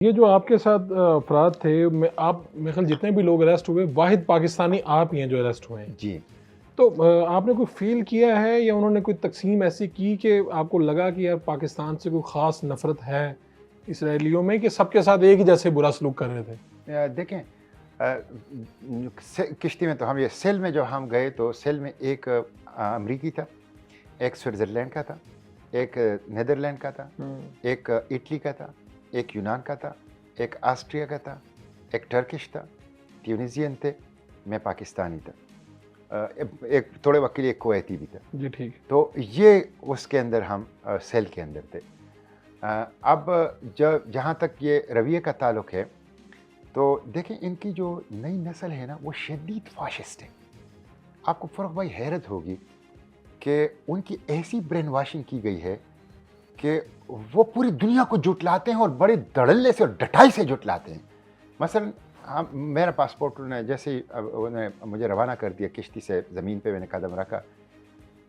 ये जो आपके साथ अफराद थे, आप मेरे ख्याल जितने भी लोग अरेस्ट हुए, वाहिद पाकिस्तानी आप ही हैं जो अरेस्ट हुए हैं। जी। तो आपने कोई फ़ील किया है या उन्होंने कोई तक़सीम ऐसी की कि आपको लगा कि यार पाकिस्तान से कोई ख़ास नफ़रत है इसराइलियों में, कि सबके साथ एक ही जैसे बुरा सलूक कर रहे थे? देखें, किश्ती में तो हम ये सेल में जो हम गए तो सेल में एक अमरीकी था, एक स्विट्ज़रलैंड का था, एक नीदरलैंड का था, एक इटली का था, एक यूनान का था, एक ऑस्ट्रिया का था, एक टर्किश था, ट्यूनीसियन थे, मैं पाकिस्तानी था। एक थोड़े वक्त के लिए एक कुवैती भी था। जी, ठीक। तो ये उसके अंदर हम सेल के अंदर थे। अब जहाँ तक ये रवैये का ताल्लुक़ है, तो देखें इनकी जो नई नस्ल है ना, वो शदीद फाशिस्ट है। आपको फ़र्क भाई हैरत होगी कि उनकी ऐसी ब्रेन वॉशिंग की गई है कि वो पूरी दुनिया को जुटलाते हैं और बड़े धड़ल्ले से और डटाई से जुटलाते हैं। मसलन हम मेरा पासपोर्ट उन्होंने जैसे ही उन्होंने मुझे रवाना कर दिया किश्ती से, ज़मीन पे मैंने कदम रखा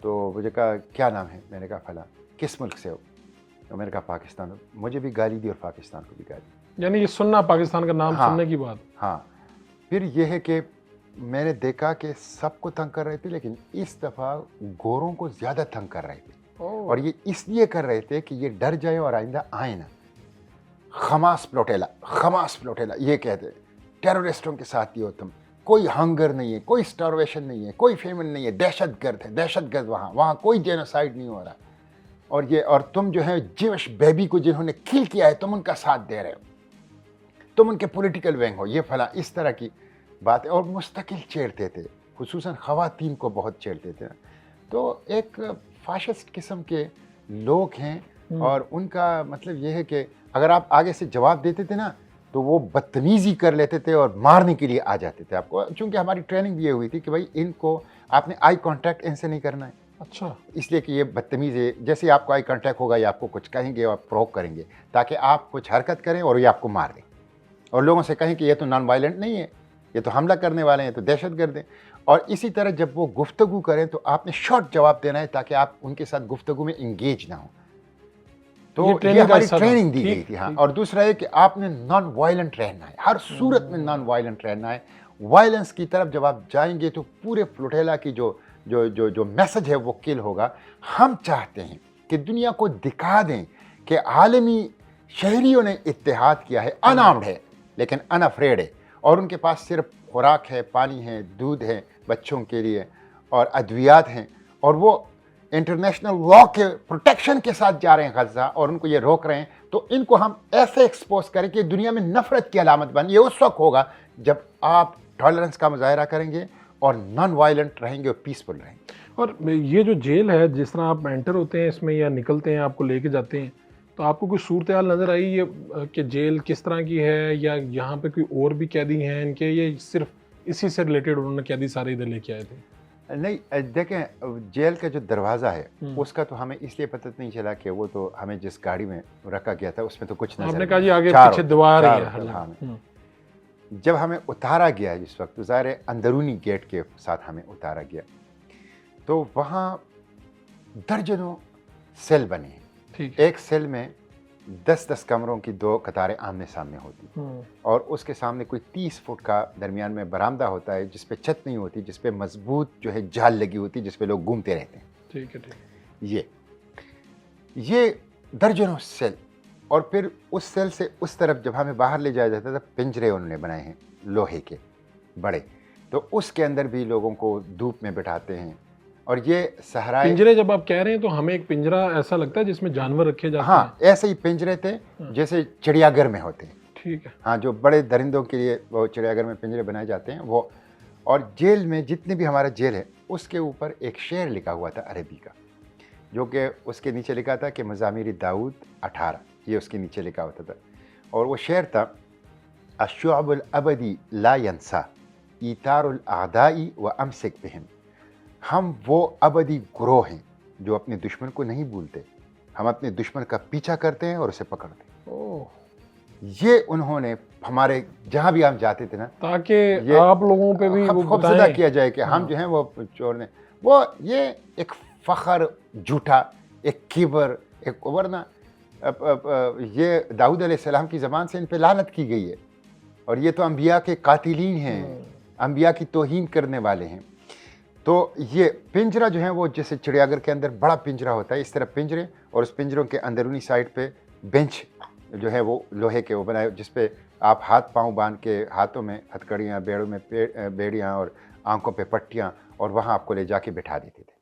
तो मुझे कहा क्या नाम है? मैंने कहा फ़लाँ। किस मुल्क से हो? तो मैंने कहा पाकिस्तान। मुझे भी गाली दी और पाकिस्तान को भी गाली। यानी ये सुनना, पाकिस्तान का नाम सुनने की बात। हाँ। फिर ये है कि मैंने देखा कि सबको तंग कर रहे थे, लेकिन इस दफ़ा गोरों को ज़्यादा तंग कर रहे थे। और ये इसलिए कर रहे थे कि ये डर जाए और आइंदा आए ना। खमास प्लोटेला ये कहते हैं, टेररिस्टों के साथ ही हो तुम, कोई हंगर नहीं है, कोई स्टारवेशन नहीं है, कोई फेमन नहीं है, दहशतगर्द है, दहशतगर्द वहाँ कोई जेनोसाइड नहीं हो रहा। और तुम जो है जिविश बेबी को जिन्होंने किल किया है, तुम उनका साथ दे रहे हो, तुम उनके पॉलिटिकल विंग हो, ये फला, इस तरह की बातें और मुस्तकिल छेड़ते थे, खुसूसन ख़वातीन को बहुत छेड़ते थे। तो एक फाशिस्ट किस्म के लोग हैं और उनका मतलब ये है कि अगर आप आगे से जवाब देते थे ना, तो वो बदतमीज़ी कर लेते थे और मारने के लिए आ जाते थे आपको। चूँकि हमारी ट्रेनिंग भी ये हुई थी कि भाई इनको आपने आई कांटेक्ट इनसे नहीं करना है। अच्छा। इसलिए कि ये बदतमीज़ है, जैसे ही आपको आई कांटेक्ट होगा ये आपको कुछ कहेंगे और प्रोवोक करेंगे ताकि आप कुछ हरकत करें और ये आपको मार दें और लोगों से कहें कि ये तो नॉन वायलेंट नहीं है, ये तो हमला करने वाले हैं, तो दहशतगर्द हैं। और इसी तरह जब वो गुफ्तगू करें तो आपने शॉर्ट जवाब देना है ताकि आप उनके साथ गुफ्तगू में इंगेज ना हो। तो ये हमारी ट्रेनिंग दी गई थी। हाँ, और दूसरा है कि आपने नॉन वायलेंट रहना है, हर सूरत में नॉन वायलेंट रहना है। वायलेंस की तरफ जब आप जाएंगे तो पूरे फ्लोटेला की जो मैसेज है वो किल होगा। हम चाहते हैं कि दुनिया को दिखा दें कि आलमी शहरियों ने इत्तेहाद किया है, अनआर्म्ड है लेकिन अनअफ्रेड है, और उनके पास सिर्फ खुराक है, पानी है, दूध है बच्चों के लिए और अद्वियात हैं, और वो इंटरनेशनल लॉ के प्रोटेक्शन के साथ जा रहे हैं गज़ा और उनको ये रोक रहे हैं। तो इनको हम ऐसे एक्सपोज करें कि दुनिया में नफ़रत की अलामत बन। ये उस वक्त होगा जब आप टॉलरेंस का मुजाहरा करेंगे और नॉन वायलेंट रहेंगे और पीसफुल रहेंगे। और ये जो जेल है, जिस तरह आप एंटर होते हैं इसमें या निकलते हैं, आपको लेके जाते हैं, तो आपको कोई सूरत हाल नज़र आई ये कि जेल किस तरह की है, या यहाँ पे कोई और भी कैदी हैं इनके, ये सिर्फ इसी से रिलेटेड उन्होंने कैदी सारे इधर लेके आए थे? नहीं, देखें जेल का जो दरवाज़ा है उसका तो हमें इसलिए पता नहीं चला कि वो तो हमें जिस गाड़ी में रखा गया था उसमें तो कुछ नजर आपने कहा जी आगे पीछे दीवार ही है। हाँ, जब हमें उतारा गया जिस वक्त, तो ज़ाहिर अंदरूनी गेट के साथ हमें उतारा गया, तो वहाँ दर्जनों सेल बने हैं। एक सेल में 10-10 कमरों की 2 कतारें आमने सामने होती, और उसके सामने कोई 30 फुट का दरमियान में बरामदा होता है जिस पे छत नहीं होती, जिस पे मजबूत जो है जाल लगी होती, जिस पे लोग घूमते रहते हैं। ठीक है, ठीक। ये दर्जनों सेल, और फिर उस सेल से उस तरफ जब हमें बाहर ले जाया जाता था, पिंजरे उन्होंने बनाए हैं लोहे के बड़े, तो उसके अंदर भी लोगों को धूप में बिठाते हैं। और ये सहराए पिंजरे जब आप कह रहे हैं तो हमें एक पिंजरा ऐसा लगता है जिसमें जानवर रखे जाते हैं। हाँ, ऐसे ही पिंजरे थे जैसे चिड़ियाघर में होते हैं। ठीक है। हाँ, जो बड़े दरिंदों के लिए वो चिड़ियाघर में पिंजरे बनाए जाते हैं वो। और जेल में जितने भी हमारा जेल है उसके ऊपर एक शेर लिखा हुआ था अरबी का, जो कि उसके नीचे लिखा था कि मज़ामिर दाऊद 18, ये उसके नीचे लिखा होता था। और वो शेर था, अश्शुअबुल अबदी ला यंसा ईतारुल आदाई व अमसिक बिहिम। हम वो अबदी गुरोह हैं जो अपने दुश्मन को नहीं भूलते, हम अपने दुश्मन का पीछा करते हैं और उसे पकड़ते हैं। ये उन्होंने हमारे जहाँ भी हम जाते थे ना, ताकि आप लोगों पे भी वो खौफजदा किया जाए कि हम जो हैं वो चोर ने, वो ये एक फ़ख्र झूठा, एक किबर, एक वरना ये दाऊद अलैहिस्सलाम की ज़बान से इन पे लानत की गई है, और ये तो अंबिया के कातिलीन हैं, अंबिया की तौहीन करने वाले हैं। तो ये पिंजरा जो है वो जैसे चिड़ियाघर के अंदर बड़ा पिंजरा होता है, इस तरह पिंजरे, और उस पिंजरों के अंदरूनी साइड पे बेंच जो है वो लोहे के वो बनाए, जिस पे आप हाथ पाँव बांध के, हाथों में हथकड़ियाँ, बेड़ों में बेड़ियाँ और आंखों पे पट्टियाँ, और वहाँ आपको ले जाके बिठा देते थे।